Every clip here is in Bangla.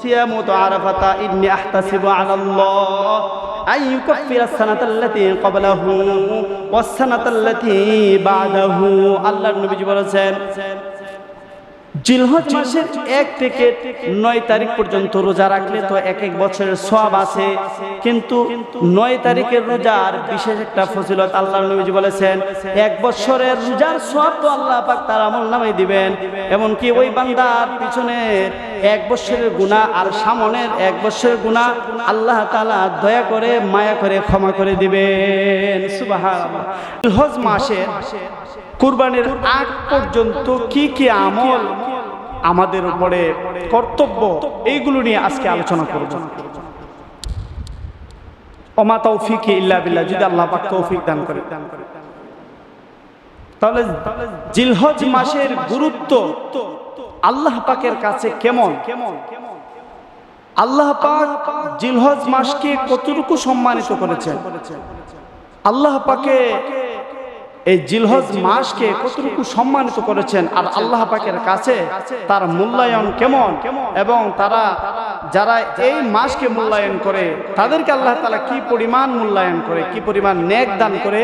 সিয়ামু আরাফাতা ইন্নী আহতাসিবু আলাল্লাহ আন ইউকাফিরা সানাতাল্লাতী ক্বাবলাহু ওয়াস সানাতাল্লাতী বা'দাহু। আল্লাহর নবীজি বলেছেন জিলহজ মাসের 1 থেকে 9 তারিখ পর্যন্ত রোজা রাখলে তো এক বছরের সওয়াব আছে, কিন্তু 9 তারিখের রোজার বিশেষ একটা ফজিলত আল্লাহর নবীজি বলেছেন 1 বছরের রোজার সওয়াব তো আল্লাহ পাক তার আমলনামায় দিবেন, এমনকি ওই বান্দার পিছনের 1 বছরের গুনাহ আর সামনের 1 বছরের গুনাহ আল্লাহ তাআলা দয়া করে মায়া করে ক্ষমা করে দিবেন। সুবহানাল্লাহ। জিলহজ মাসে কুরবানির আগ পর্যন্ত কি কি আমল আমাদের উপরে কর্তব্য, এইগুলো নিয়ে আজকে আলোচনা করব। ওমা তৌফিকি ইল্লা বিল্লাহ, যদি আল্লাহ পাক তৌফিক দান করে। তাহলে জিলহজ মাসের গুরুত্ব আল্লাহ পাকের কাছে কেমন, আল্লাহ পাক জিলহজ মাসকে কতটুকু সম্মানিত করেছেন, আল্লাহ পাকে এই জিলহজ মাসকে কতটুকু সম্মানিত করেছেন, আর আল্লাহ পাকের কাছে তার মূল্যায়ন কেমন, এবং তারা যারা এই মাসকে মূল্যায়ন করে তাদেরকে আল্লাহ তাআলা কি পরিমাণ মূল্যায়ন করে, কি পরিমাণ নেক দান করে,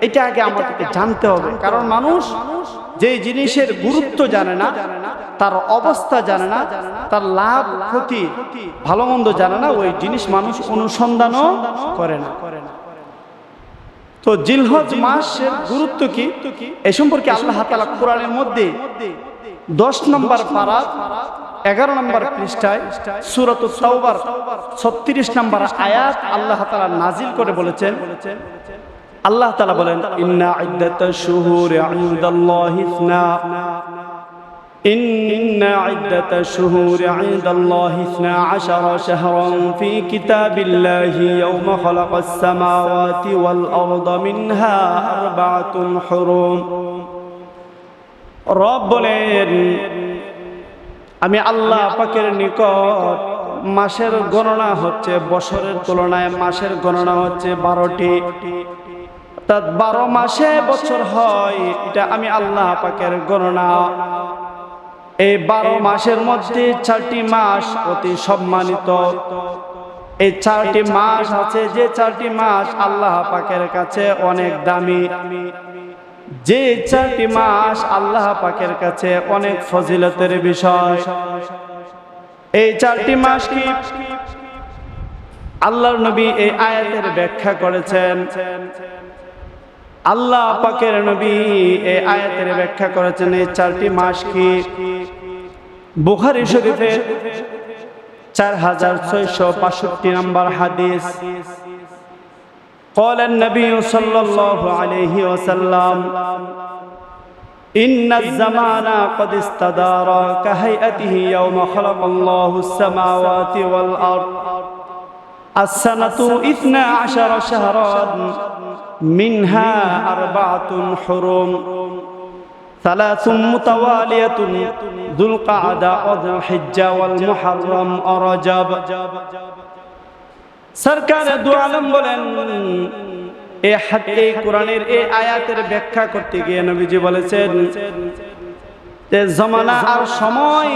এটা আগে আমাদেরকে জানতে হবে। কারণ মানুষ যে জিনিসের গুরুত্ব জানে না, তার অবস্থা জানে না, তার লাভ ক্ষতি ভালো মন্দ জানে না, ওই জিনিস মানুষ অনুসন্ধানও করে না। তো জিলহজ মাসের গুরুত্ব কি এ সম্পর্কে আল্লাহ তাআলা কোরআনের মধ্যে 10 নম্বর পারা 11 নম্বর পৃষ্ঠায় সূরাতুত তাওবার 36 নম্বর আয়াত আল্লাহ তাআলা নাজিল করে বলেছেন। আল্লাহ তাআলা বলেন ইন্না ইদ্দাতাশ শুহুরি ইনদাল্লাহি إن عدة الشهور عند الله 12 شهرا في كتاب الله يوم خلق السماوات والأرض منها 4 حرم। রব বলেন আমি আল্লাহ পাকের নিকট মাসের গণনা হচ্ছে, বছরের তুলনায় মাসের গণনা হচ্ছে 12টি, অর্থাৎ 12 মাসে বছর হয়, এটা আমি আল্লাহ পাকের গণনা। এই 12 মাসের মধ্যে 4টি মাস অতি সম্মানিত। এই 4টি মাস আছে, যে 4টি মাস আল্লাহ পাকের কাছে অনেক দামি, যে 4টি মাস আল্লাহ পাকের কাছে অনেক ফজিলতের বিষয়। এই 4টি মাস কি আল্লাহর নবী এই আয়াতের ব্যাখ্যা করেছেন। আল্লাহ পাকের নবী এই আয়াতের ব্যাখ্যা করেছেন এই 4টি মাস কি। বুখারী শরীফে 4665 নম্বর হাদিস قال النبي صلى الله عليه وسلم إن الزمان قد استدار كهيئته يوم خلق الله السماوات والأرض السنة 12 شهرا منها 4 حرم 3 متوالية ذو القعدة وذو الحجة والمحرم ورجب। সরকার দু আলম বলেন এই কোরআনের এই আয়াতের ব্যাখ্যা করতে গিয়ে নবীজি বলেছেন যে জমানা আর সময়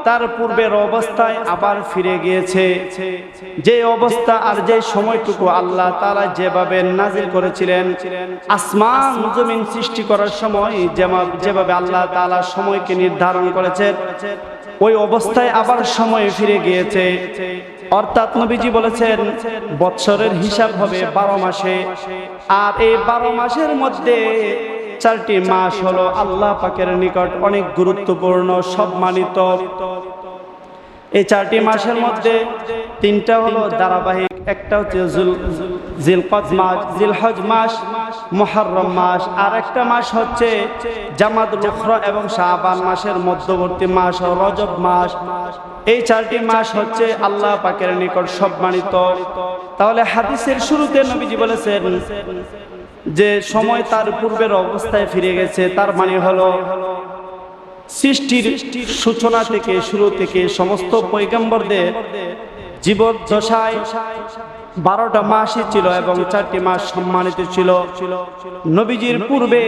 তার পূর্বের অবস্থায় আবার ফিরে গিয়েছে। যে অবস্থা আর যে সময়টুকু আল্লাহ তাআলা যেভাবে নাজিল করেছিলেন, আসমান জমিন সৃষ্টি করার সময় যেভাবে আল্লাহ তাআলা সময়কে নির্ধারণ করেছেন, ওই অবস্থায় আবার সময় ফিরে গিয়েছে। অর্থাৎ নবীজি বলেছেন বৎসরের হিসাব হবে 12 মাসে, আর এই 12 মাসের মধ্যে 4টি মাস হলো আল্লাহ পাকের নিকট অনেক গুরুত্বপূর্ণ সম্মানিত। এই 4টি মাসের মধ্যে 3টা হলো ধারাবাহিক, একটা হচ্ছে জিলকদ মাস, জিলহজ মাস, মুহররম মাস, আর একটা মাস হচ্ছে জামাদুল উখরা এবং শাবান মাসের মধ্যবর্তী মাস রজব মাস। এই 4টি মাস হচ্ছে আল্লাহ পাকের নিকট সম্মানিত। তাহলে হাদিসের শুরুতে নবীজি বলেছেন যে সময় তার পূর্বের অবস্থায় ফিরে গেছে, তার মানে হলো সৃষ্টির সূচনা থেকে শুরু থেকে সমস্ত পয়গম্বরদের জীবদ্দশায় 12টা মাসই ছিল এবং 4টি মাস সম্মানিত ছিল। নবীজির পূর্বে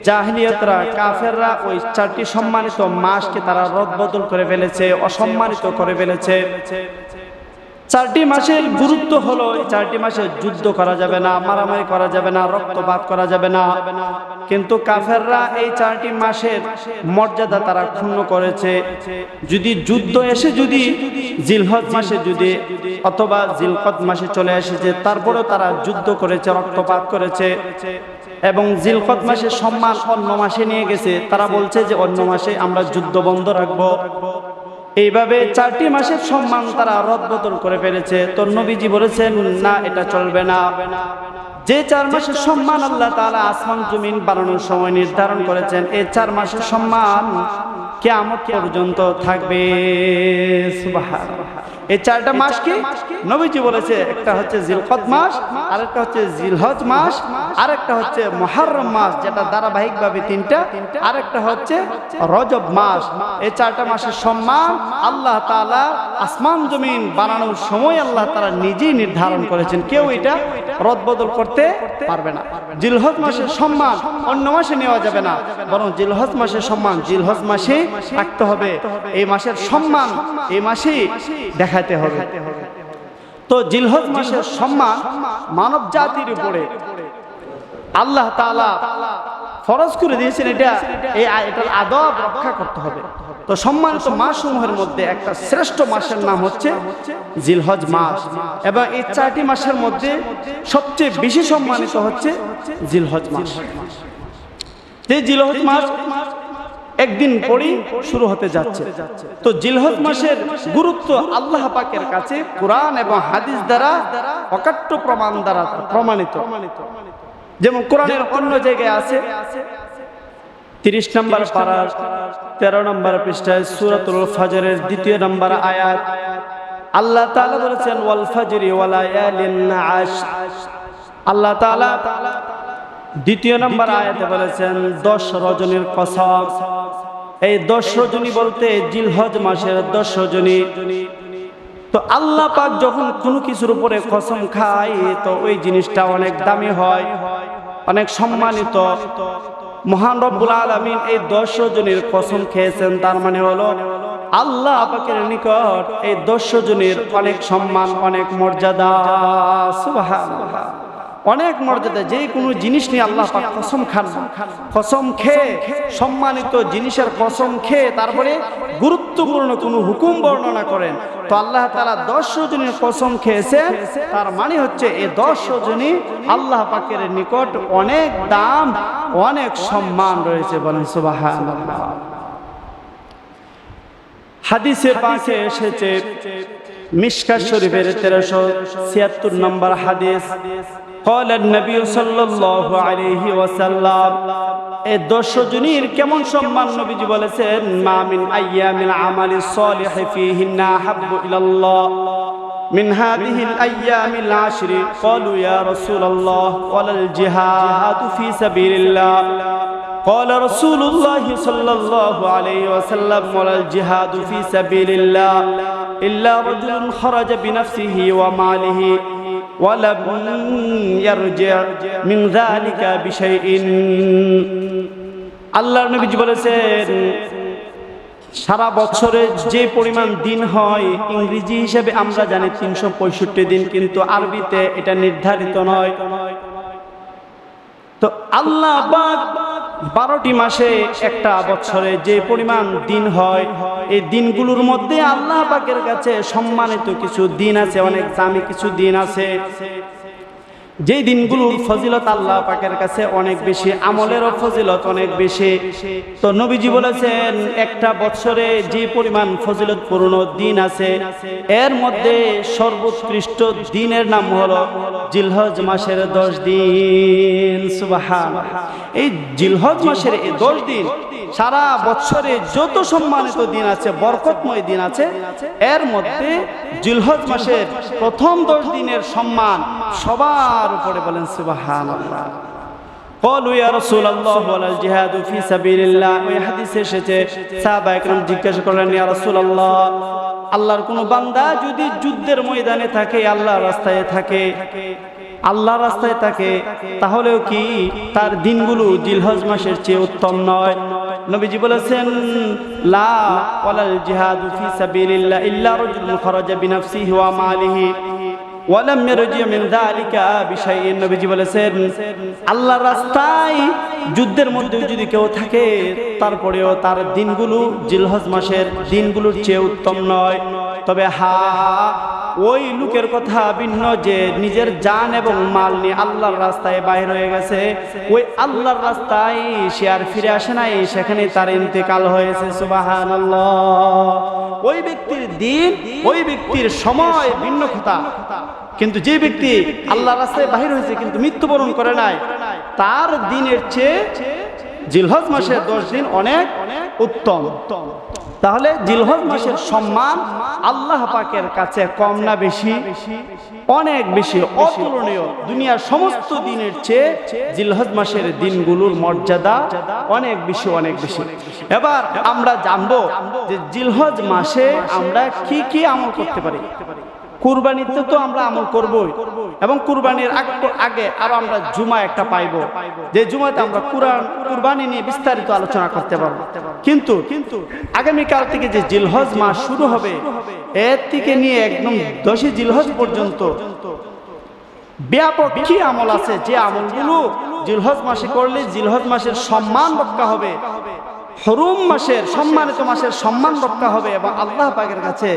জাহিলিয়াতরা কাফেররা ওই 4টি সম্মানিত মাসকে তারা রদবদল করে ফেলেছে, অসম্মানিত করে ফেলেছে। 4টি মাসের গুরুত্ব হলো, এই 4টি মাসে যুদ্ধ করা যাবে না, মারামারি করা যাবে না, রক্তপাত করা যাবে না। কিন্তু কাফেররা এই 4টি মাসের মর্যাদা তারা ক্ষুণ্ণ করেছে। যদি যুদ্ধ এসে যদি জিলহজ মাসে যদি অথবা জিলকদ মাসে চলে এসেছে, তারপরেও তারা যুদ্ধ করেছে, রক্তপাত করেছে এবং জিলকদ মাসের সম্মান অন্য মাসে নিয়ে গেছে। তারা বলছে যে অন্য মাসে আমরা যুদ্ধ বন্ধ রাখবো। এইভাবে 4টি মাসের সম্মান তারা রদবদল করে ফেলেছে। তো নবীজি বলেছেন না, এটা চলবে না। যে 4 মাসের সম্মান আল্লাহ তাআলা আসমান জমিন বানানোর সময় নির্ধারণ করেছেন, এই 4 মাসের সম্মান কিয়ামত পর্যন্ত থাকবে। সুবহানাল্লাহ। এই 4টা মাস কি নবীজি বলেছে, একটা হচ্ছে জিলকদ মাস, আরেকটা হচ্ছে জিলহজ মাস, আরেকটা হচ্ছে মুহররম মাস, যেটা ধারাবাহিকভাবে 3টা, আরেকটা হচ্ছে রজব মাস। এই 4টা মাসের সম্মান আল্লাহ তাআলা আসমান জমিন বানানোর সময় আল্লাহ তাআলা নিজেই নির্ধারণ করেছেন, কেউ এটা রদবদল করতে পারবে না। জিলহজ মাসের সম্মান অন্য মাসে নেওয়া যাবে না, বরং জিলহজ মাসের সম্মান জিলহজ মাসে রাখতে হবে। এই মাসের সম্মান এই মাসেই দেখাতে হবে। তো জিলহজ মাসের সম্মান মানব জাতির উপরে আল্লাহ তাআলা ফরজ করে দিয়েছেন, এটার আদব রক্ষা করতে হবে। তো সম্মানিত মাসসমূহের মধ্যে একটা শ্রেষ্ঠ মাসের নাম হচ্ছে জিলহজ মাস, এবং এই 4টি মাসের মধ্যে সবচেয়ে বেশি সম্মানিত হচ্ছে জিলহজ মাস। এই জিলহজ মাস একদিন পরই শুরু হতে যাচ্ছে। তো জিলহজ মাসের গুরুত্ব আল্লাহ পাকের কাছে কোরআন এবং হাদিস দ্বারা অকাট্য প্রমাণ দ্বারা প্রমাণিত। যেমন কোরআনের অন্য জায়গায় আছে 30 নম্বর পারার 13 নম্বর পৃষ্ঠায় সূরাতুল ফাজরের 2 নম্বর আয়াত আল্লাহ তাআলা বলেছেন ওয়াল ফাজরি ওয়া লায়ালিন আশর। আল্লাহ তাআলা 2 নম্বর আয়াতে বলেছেন 10 রজনীর কসম। এই 10 রজনী বলতে জিলহজ মাসের 10 রজনী। তো আল্লাহ পাক যখন কোনো কিছুর উপরে কসম খায়, তো ওই জিনিসটা অনেক দামি হয়, অনেক সম্মানিত। মহান রব্বুল আলামিন এই 10 রজনীর কসম খেয়েছেন, তার মানে হলো আল্লাহ পাকের নিকট এই 10 রজনীর অনেক সম্মান, অনেক মর্যাদা। সুবহানাল্লাহ, অনেক মর্যাদা। যে কোনো জিনিস নিয়ে আল্লাহ পাক কসম খান, কসম খেয়ে সম্মানিত জিনিসের কসম খেয়ে তারপরে গুরুত্বপূর্ণ কোনো হুকুম বর্ণনা করেন। তো আল্লাহ তাআলা 10 রজনীর কসম খেয়েছেন, তার মানে হচ্ছে এই 10 রজনী আল্লাহ পাকের নিকট অনেক দাম, অনেক সম্মান রয়েছে। বলেন সুবহানাল্লাহ। হাদিসে পাকে এসেছে মিশকাত শরীফের 1376 নম্বর হাদিস, قال النبي صلى الله عليه وسلم, এই 10 রজনীর কেমন সম্মান নবীজি বলেছেন, মা মিন আইয়ামিল আমালিস সালিহ ফীহিন্না আহাব্বু ইলাল্লাহ মিন হাযিহিল আইয়ামিল আশরি। ক্বালু ইয়া রাসূলুল্লাহ ওয়ালাল জিহাদু ফী সাবিলিল্লাহ। قال رسول الله صلى الله عليه وسلم ولا الجهاد في سبيل الله إلا رجل خرج بنفسه وماله ولم يرجع من ذلك بشيء। আল্লাহর নবী বলেছেন, সারা বছরে যে পরিমাণ দিন হয়, ইংরেজি হিসেবে আমরা জানি 365 দিন, কিন্তু আরবিতে এটা নির্ধারিত নয়। তো আল্লাহ পাক 12টি মাসে একটা বছরে যে পরিমাণ দিন হয়, এই দিনগুলোর মধ্যে আল্লাহ পাকের কাছে সম্মানিত কিছু দিন আছে, অনেক দামি কিছু দিন আছে, যে দিনগুলোর ফজিলত আল্লাহ পাকের কাছে অনেক বেশি, আমলেরও ফজিলত অনেক বেশি। তো নবীজি বলেছেন, একটা বছরে যে পরিমাণ ফজিলতপূর্ণ দিন আছে, এর মধ্যে সর্বোৎকৃষ্ট দিনের নাম হলো জিলহজ মাসের 10 দিন। সুবহানাল্লাহ। এই জিলহজ মাসের এই 10 দিন সারা বছরে যত সম্মানিত দিন আছে, বরকতময় দিন আছে, এর মধ্যে জিলহজ মাসের প্রথম 10 দিনের সম্মান সবার উপরে। বলেন সুবহানাল্লাহ। ক্বালু ইয়া রাসূলুল্লাহ ওয়ালাল জিহাদু ফী সাবিলিল্লাহ। ওই হাদিসে এসেছে, সাহাবা একরাম জিজ্ঞাসা করলেন, ইয়া রাসূলুল্লাহ, আল্লাহর কোন বান্দা যদি যুদ্ধের ময়দানে থাকে, আল্লাহর রাস্তায় থাকে, আল্লাহ রাস্তায় থাকে, তাহলেও কি তার দিনগুলো জিলহজ মাসের চেয়ে উত্তম নয়? নবীজি বলেছেন, লা ওয়ালাল জিহাদু ফি সাবিলিল্লাহ ইল্লা রাজুলুন খারাজা বিনাফসিহি ওয়া মালিহি ওয়া লাম ইয়ারজি মিন যালিকা বিশাইইন। নবীজি বলেছেন, আল্লাহর রাস্তায় যুদ্ধের মধ্যে যদি কেউ থাকে, তারপরেও তার দিনগুলো জিলহজ মাসের দিনগুলোর চেয়ে উত্তম নয়। তবে ওই লোকের কথা ভিন্ন যে নিজের জান এবং মাল নিয়ে আল্লাহর রাস্তায় বাইর হয়ে গেছে, ওই আল্লাহর রাস্তায় সে আর ফিরে আসে নাই, সেখানে তার ইন্তেকাল হয়েছে। সুবহানাল্লাহ। ওই ব্যক্তির দিন, ওই ব্যক্তির সময় ভিন্ন কথা, কিন্তু যে ব্যক্তি আল্লাহর রাস্তায় বাহির হয়েছে কিন্তু মৃত্যুবরণ করে নাই, তার দিনের চেয়ে জিলহজ মাসের 10 দিন অনেক উত্তম। তাহলে জিলহজ মাসের সম্মান আল্লাহ পাকের কাছে কম না বেশি? অনেক বেশি, অতুলনীয়। দুনিয়ার সমস্ত দিনের চেয়ে জিলহজ মাসের দিনগুলোর মর্যাদা অনেক বেশি, অনেক বেশি। এবার আমরা জানবো যে জিলহজ মাসে আমরা কি কি আমল করতে পারি। কুরবানিতে তো আমরা আমল করবই, এবং কুরবানির আগে আরো আমরা জুমা একটা পাইব, যে জুমাতে আমরা কুরবানি নিয়ে বিস্তারিত আলোচনা করতে পারবো। কিন্তু আগামীকাল থেকে যে জিলহজ মাস শুরু হবে, এর থেকে নিয়ে একদম 10 জিলহজ পর্যন্ত ব্যাপক কি আমল আছে, যে আমলগুলো জিলহজ মাসে করলে জিলহজ মাসের সম্মান রক্ষা হবে, হরুম মাসের, সম্মানিত মাসের সম্মান রক্ষা হবে, এবং আল্লাহ পাকের কাছে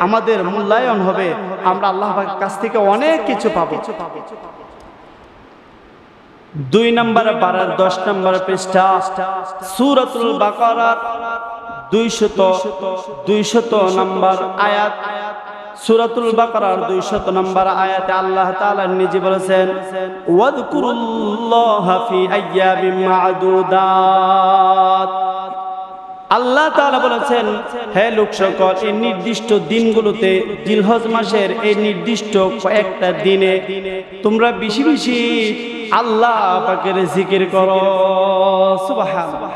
আমাদের মূল্যায়ন হবে, আমরা আল্লাহ পাকের কাছ থেকে অনেক কিছু পাবো। 2 নম্বর পারার 10 নম্বর পৃষ্ঠা সূরাতুল বাকারার 200 নম্বর আয়াত। সূরাতুল বাকারার 200 নম্বর আয়াতে আল্লাহ তাআলা নিজে বলেছেন, ওয়াযকুরুল্লাহা ফি আইয়ামিন মা'দুদাত। আল্লাহ তাআলা বলেছেন, হে লোক সকল, এই নির্দিষ্ট দিনগুলোতে, জিলহজ মাসের এই নির্দিষ্ট কয়েকটা দিনে তোমরা বেশি বেশি আল্লাহ পাকের জিকির করো। সুবহানাল্লাহ।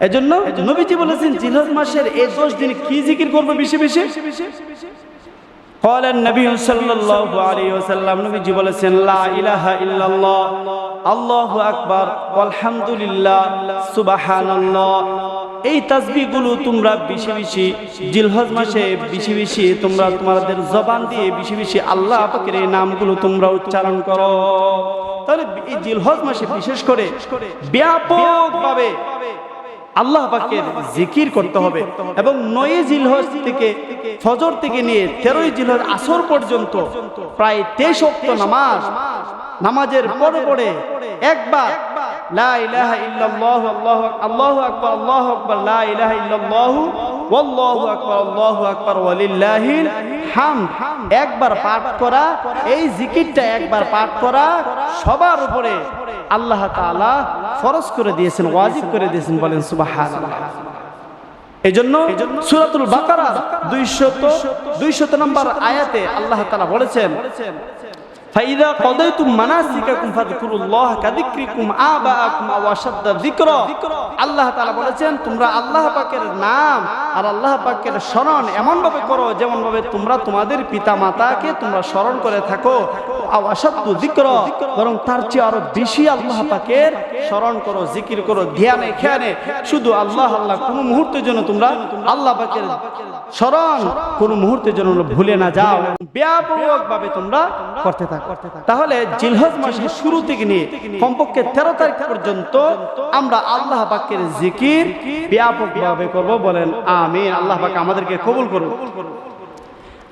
এজন্য নবীজি বলেছেন, জিলহজ মাসের এই 10 দিন কি জিকির করবে বেশি বেশি? قال النبي صلى الله عليه وسلم, নবীজি বলেছেন, লা ইলাহা ইল্লাল্লাহ, আল্লাহু আকবার, আলহামদুলিল্লাহ, সুবহানাল্লাহ। এই তাসবিহগুলো তোমরা বেশি বেশি জিলহজ মাসে বেশি বেশি তোমরা তোমাদের জবান দিয়ে বেশি বেশি আল্লাহ পাকের এই নামগুলো তোমরা উচ্চারণ করো। তাহলে এই জিলহজ মাসে বিশেষ করে ব্যাপকভাবে আল্লাহ পাকের জিকির করতে হবে, এবং 9 জিলহজ থেকে ফজর থেকে নিয়ে 13 জিলহজ আসর পর্যন্ত প্রায় 23 ওয়াক্ত নামাজের পরে একবার লা ইলাহা ইল্লাল্লাহ আল্লাহু আকবার আল্লাহু আকবার লা ইলাহা ইল্লাল্লাহু ওয়াল্লাহু আকবার আল্লাহু আকবার ওয়ালিল্লাহিল হামদ একবার পাঠ করা, এই জিকিরটা একবার পাঠ করা সবার উপরে আল্লাহ তাআলা ফরজ করে দিয়েছেন, ওয়াজিব করে দিয়েছেন। বলেন সুবহানাল্লাহ। এজন্য সূরাতুল বাকারা 200 নম্বর আয়াতে আল্লাহ তাআলা বলেছেন, ফাইদা কদাইতুম মানাসিকাকুম ফাযকুরুল্লাহ কাযিকরিকুম আবাআকুম আও আশাদ্দা যিকরা। আল্লাহ তাআলা বলেছেন, তোমরা আল্লাহ পাকের নাম আর আল্লাহ পাকের স্মরণ এমন ভাবে করো যেমন ভাবে তোমরা তোমাদের পিতামাতাকে তোমরা স্মরণ করে থাকো, আও আশাদ্দু যিকরা, বরং তার চেয়ে আরো বেশি আল্লাহ পাকের স্মরণ করো, জিকির করো, ধ্যানে খেয়ানে শুধু আল্লাহ আল্লাহ। কোনো মুহূর্তের জন্য তোমরা আল্লাহ পাকের স্মরণ কোনো মুহূর্তের জন্য ভুলে না যাও, ব্যাপকভাবে তোমরা করতে থাকো। তাহলে জিলহজ মাসের শুরু থেকে নিয়ে কমপক্ষে 13 তারিখ পর্যন্ত আমরা আল্লাহ পাকের জিকির ব্যাপকভাবে করব। বলেন আমিন। আল্লাহ পাক আমাদেরকে কবুল করুন।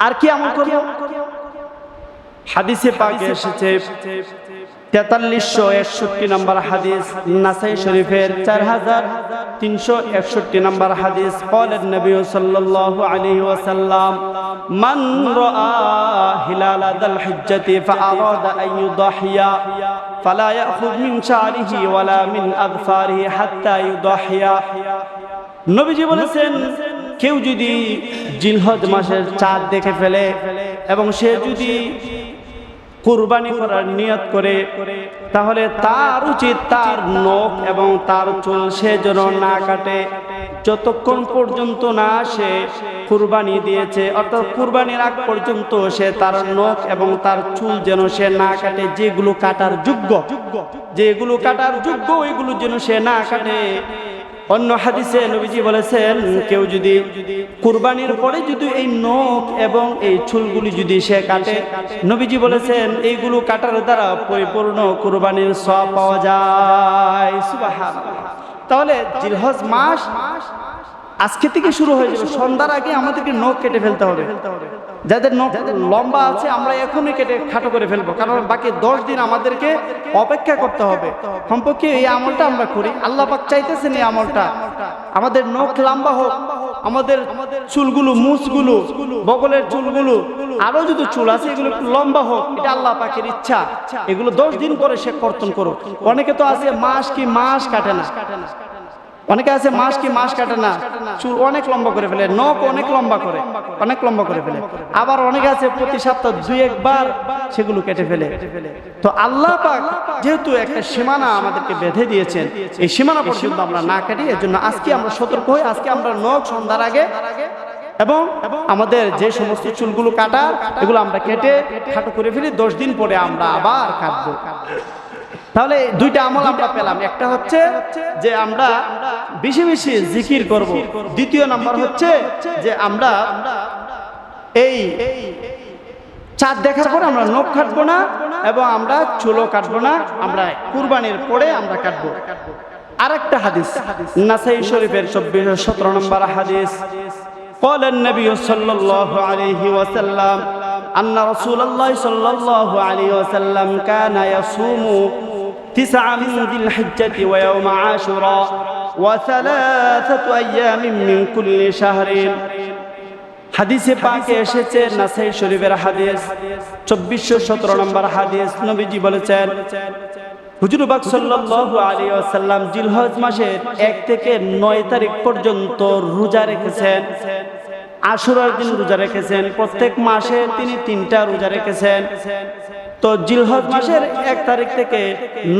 আর কি আমল করব? হাদিসে পাকে এসেছে 4361 নম্বর হাদিস, নাসাই শরীফের 4361 নম্বর হাদিস। قال النبي صلى الله عليه وسلم من رأى هلال ذي الحجة فأراد أن يضحي فلا يأخذ من شعره ولا من أظفاره حتى يضحي। নবীজি বলেছেন, কেউ যদি জিলহজ মাসের চাঁদ দেখে ফেলে এবং সে যদি কুরবানি করার নিয়ত করে, তাহলে তার উচিত তার নখ এবং তার চুল সে যেন না কাটে, যতক্ষণ পর্যন্ত না সে কুরবানি দিয়েছে, অর্থাৎ কুরবানির আগ পর্যন্ত সে তার নখ এবং তার চুল যেন সে না কাটে, যেগুলো কাটার যোগ্য, যেগুলো কাটার যোগ্য ওইগুলো যেন সে না কাটে। অন্য হাদিসে নবীজি বলেছেন, কেউ যদি কুরবানির পরে যদি এই নখ এবং এই চুলগুলি যদি সে কাটে, নবীজি বলেছেন এইগুলো কাটার দ্বারা পরিপূর্ণ কুরবানির সওয়াব পাওয়া যায়। সুবহানাল্লাহ। তাহলে জিলহজ মাস আজকে থেকে শুরু হয়ে যাবে। সন্ধ্যার আগে আমাদেরকে নখ কেটে ফেলতে হবে। যাদের নখ লম্বা আছে আমরা এখনই কেটে খাটো করে ফেলবো, কারণ বাকি 10 দিন আমাদেরকে অপেক্ষা করতে হবে। সম্পর্কে এই আমলটা আমরা করি, আল্লাহ পাক চাইতেছেন এই আমলটা। আমাদের নখ লম্বা হোক, আমাদের চুলগুলো, মুছগুলো, বগলের চুলগুলো, আরো যদি চুল আছে এগুলো একটু লম্বা হোক, এটা আল্লাহ পাকের ইচ্ছা। এগুলো 10 দিন পরে সে কর্তন করুক। অনেকে তো আছে মাস কি মাস কাটে না, অনেকে আছে মাস কি মাস কাটে না, চুল অনেক লম্বা করে ফেলে, নখ অনেক লম্বা করে, অনেক লম্বা করে ফেলে। আবার অনেকে আছে প্রতি সপ্তাহ 2-1 বার সেগুলো কেটে ফেলে। তো আল্লাহ পাক যেহেতু একটা সীমানা আমাদেরকে বেঁধে দিয়েছেন, এই সীমানা পর্যন্ত আমরা না কাটি। এর জন্য আজকে আমরা সতর্ক হই। আজকে আমরা নখ সন্ধ্যার আগে এবং আমাদের যে সমস্ত চুলগুলো কাটা এগুলো আমরা কেটে খাটো করে ফেলি। 10 দিন পরে আমরা আবার কাটবো। তাহলে 2টা আমল আমরা পেলাম। একটা হচ্ছে যে আমরা বেশি বেশি জিকির করব। দ্বিতীয় নাম্বার হচ্ছে যে আমরা এই চাঁদ দেখার পরে আমরা নখ কাটবো না এবং আমরা চুলও কাটবো না, আমরা কুরবানির পরে আমরা কাটবো। আরেকটা হাদিস নাসাই শরীফের 24-17 নম্বর হাদিস, قال النبي صلى الله عليه وسلم أن رسول الله صلى الله عليه وسلم كان يصوم 9 من ذي الحجة ويوم عاشوراء و3 أيام من كل شهر। হাদিসে পাকে এসেছে, নাসাই শরীফের হাদিস 2417 নম্বর হাদিস। নবীজি বলেছেন, হুজুর পাক সাল্লাল্লাহু আলাইহি ওয়াসাল্লাম জিলহজ মাসের 1 থেকে 9 তারিখ পর্যন্ত রোজা রেখেছেন। আশুরার দিন রোজা রেখেছেন। প্রত্যেক মাসে তিনি 3টা রোজা রেখেছেন। তো জিলহজ মাসের 1 তারিখ থেকে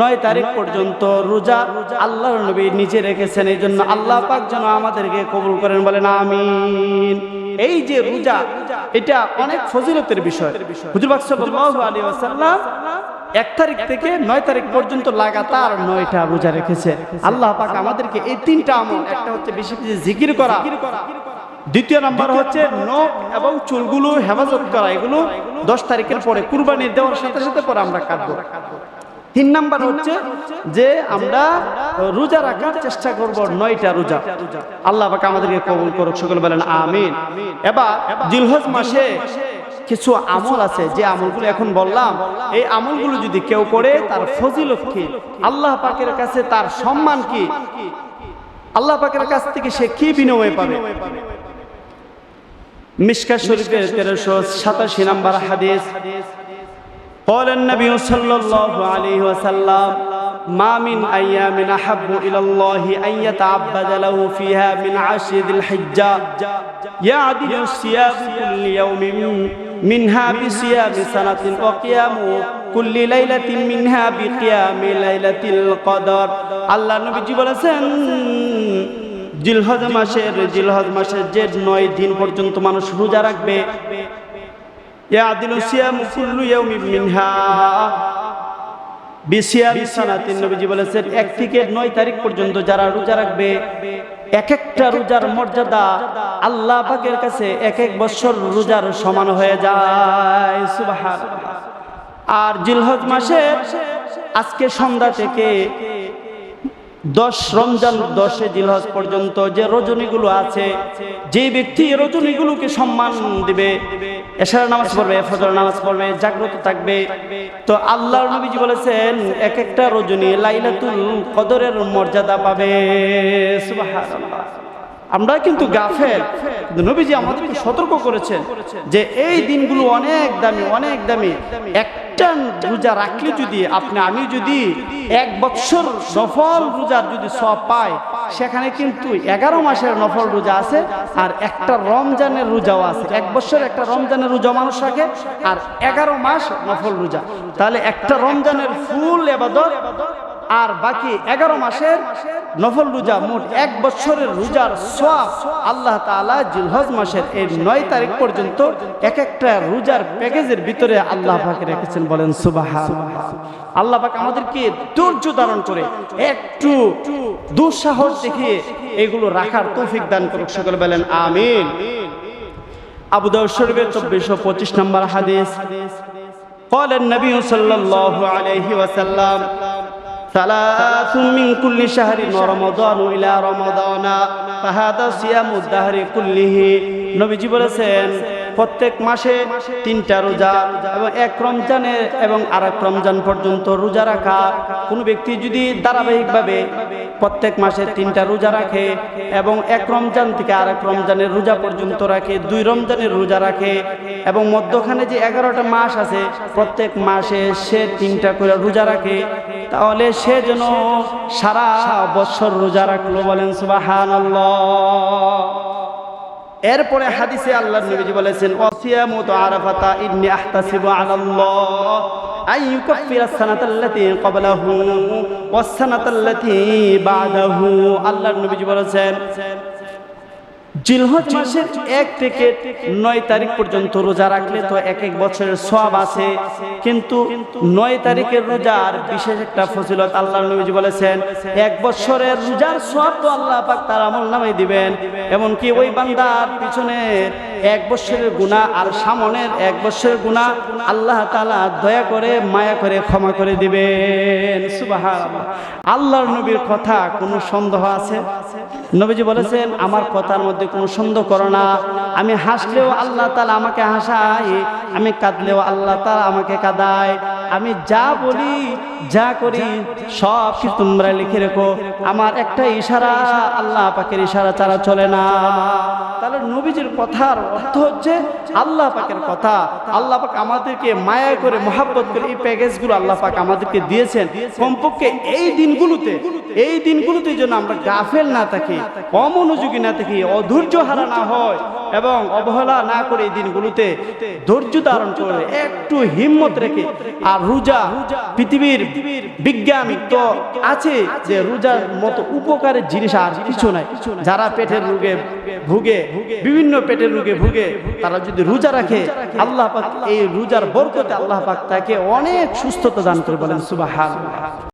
9 তারিখ পর্যন্ত রোজা আল্লাহর নবী নিজে রেখেছেন। এই জন্য আল্লাহ পাক যেন আমাদেরকে কবুল করেন, বলেন আমিন। এই যে রোজা, এটা অনেক ফজিলতের বিষয়। হুজুর পাক সাল্লাল্লাহু আলাইহি ওয়াসাল্লাম 1 তারিখ থেকে 9 তারিখ পর্যন্ত লাগাতার 9টা রোজা রেখেছে। আল্লাহ পাক আমাদেরকে এই 3টা আমল, একটা হচ্ছে বেশি বেশি জিকির করা, দ্বিতীয় নাম্বার হচ্ছে নখ এবং চুলগুলো হেফাজত করা, এগুলো 10 তারিখের পরে কুরবানি দেওয়ার সাথে সাথে পরে আমরা কাটবো। 3 নাম্বার হচ্ছে যে আমরা রোজা রাখার চেষ্টা করব 9টা রোজা। আল্লাহ পাক আমাদেরকে কবুল করুক, সকলে বলেন আমিন। এবার জিলহজ মাসে কিছু আমল আছে, যে আমলগুলো এখন বললাম, এই আমলগুলো যদি কেউ করে তার ফজিলত কি, আল্লাহ পাকের কাছে তার সম্মান কি, আল্লাহ পাকের কাছ থেকে সে কি বিনিময় পাবে। মিশকাত শরীফের 1387 নম্বর হাদিস, قال النبي صلى الله عليه وسلم ما من أيام أحب إلى الله أن يتعبد له فيها من 10 ذي الحجة يعدل الصيام كل يوم منها بصيام سنة وقيام كل ليلة منها بقيام ليلة القدر। আল্লাহ নবীজি বলেছেন, জিলহজ মাসের যে 9 দিন পর্যন্ত মানুষ রোজা রাখবে, ইয়াদিলু সিয়ামু কুল্লু ইয়াউমিন মিনহা বিসিয়ামি সানাতিন। নবীজি বলেছেন 1 থেকে 9 তারিখ পর্যন্ত যারা রোজা রাখবে, এক একটা রোজার মর্যাদা আল্লাহ পাকের কাছে 1 বছর রোজার সমান হয়ে যায়। সুবহানাল্লাহ। আর জিলহজ মাসের আজকে সন্ধ্যা থেকে 10 রমজান 10 জিলহজ পর্যন্ত যে রজনীগুলো আছে, যে ব্যক্তি রজনীগুলোকে সম্মান দিবে, এশার নামাজ পড়বে, ফজর নামাজ পড়বে, জাগ্রত থাকবে, তো আল্লাহর নবীজি বলেছেন এক একটা রজনী লাইলাতুল কদরের মর্যাদা পাবে। সুবহানাল্লাহ। আমরা কিন্তু গাফেল, কিন্তু নবীজি আমাদেরকে সতর্ক করেছেন যে এই দিনগুলো অনেক দামি, অনেক দামি। একটা রোজা রাখলে যদি আমি যদি 1 বছর নফল রোজার যদি সওয়াব পাই, সেখানে কিন্তু 11 মাসের নফল রোজা আছে আর একটা রমজানের রোজাও আছে। 1 বছর একটা রমজানের রোজা মানুষ রাখে আর 11 মাস নফল রোজা, তাহলে একটা রমজানের ফুল ইবাদত আর বাকি 11 মাসের নফল রোজা, মোট 1 বছরের রোজার সওয়াব আল্লাহ তাআলা জিলহজ মাসের এই 9 তারিখ পর্যন্ত এক একটা রোজার প্যাকেজের ভিতরে আল্লাহ পাক রেখেছেন। বলেন সুবহানাল্লাহ। আল্লাহ পাক আমাদেরকে ধৈর্য ধারণ করে একটু দুঃসাহস দেখিয়ে এগুলো রাখার তৌফিক দান করুক। সকলে বলেন আমিন। আবু দাউদ শরীফের 2425 নম্বর হাদিস, قال النبي صلى الله عليه وسلم ثلاث من كل شهر ورمضان إلى رمضان فهذا صيام الدهر كله। নবীজি বলেছেন প্রত্যেক মাসে 3টা রোজা এবং এক রমজানের এবং আরেক রমজান পর্যন্ত রোজা রাখা। কোন ব্যক্তি যদি ধারাবাহিকভাবে প্রত্যেক মাসে 3টা রোজা রাখে এবং এক রমজান থেকে আরেক রমজানের রোজা পর্যন্ত রাখে, 2 রমজানের রোজা রাখে এবং মধ্যখানে যে 11টা মাস আছে প্রত্যেক মাসে সে 3টা করে রোজা রাখে, তাহলে সে যেন সারা বছর রোজা রাখলো। বলেন সুবহানাল্লাহ। এরপরে হাদিসে আল্লাহর নবীজি বলেছেন ওয়াসিয়ামু আরাফাতা ইন্নী আহতাসিবু আলাল্লাহ আইয়ুকাফিরাস সানাতাল্লাতী ক্বাবলাহু ওয়াস সানাতাল্লাতী বা'দাহু। আল্লাহর নবীজি বলেছেন জিলহজ মাসের 1 থেকে 9 তারিখ পর্যন্ত রোজা রাখলে তো এক এক বছরের সওয়াব আছে, কিন্তু 9 তারিখের রোজার বিশেষ একটা ফজিলত আল্লাহর নবীজি বলেছেন 1 বছরের রোজার সওয়াব তো আল্লাহ পাক তার আমলনামায় দিবেন, এমনকি ওই বান্দার পিছনে 1 বছরের গুনাহ আর সামনের 1 বছরের গুনাহ আল্লাহ তাআলা দয়া করে মায়া করে ক্ষমা করে দিবেন। সুবহানাল্লাহ। আল্লাহর নবীর কথা কোনো সন্দেহ আছে? নবীজি বলেছেন আমার কথার মধ্যে কোনো সন্দেহ করো না। আমি হাসলেও আল্লাহ তাআলা আমাকে হাসায়, আমি কাঁদলেও আল্লাহ তাআলা আমাকে কাঁদায়। আমি যা বলি যা করি সব কি তোমরা লিখে রেখো। আমার একটা ইশারা আল্লাহ পাকের ইশারা ছাড়া চলে না। তাহলে নবীজির কথার অর্থ হচ্ছে আল্লাহ পাকের কথা। আল্লাহ পাক আমাদেরকে মায়া করে মহব্বত করে এই প্যাকেজগুলো আল্লাহ পাক আমাদেরকে দিয়েছেন। কমপক্ষে এই দিনগুলোতে যেন আমরা গাফেল না থাকি, অমনোযোগী না থাকি, অধৈর্য হারা না হয় এবং অবহেলা না করে এই দিনগুলোতে ধৈর্য ধারণ করে একটু হিম্মত রেখে। আর রোজা পৃথিবীর বিজ্ঞান তো আছে যে রোজার মতো উপকারের জিনিস আর কিছু নাই। যারা পেটের রোগে ভুগে, বিভিন্ন পেটের রোগে ভুগে, তারা যদি রোজা রাখে আল্লাহ পাক এই রোজার বরকতে আল্লাহ পাক তাকে অনেক সুস্থতা দান করে। বলেন সুবহানাল্লাহ।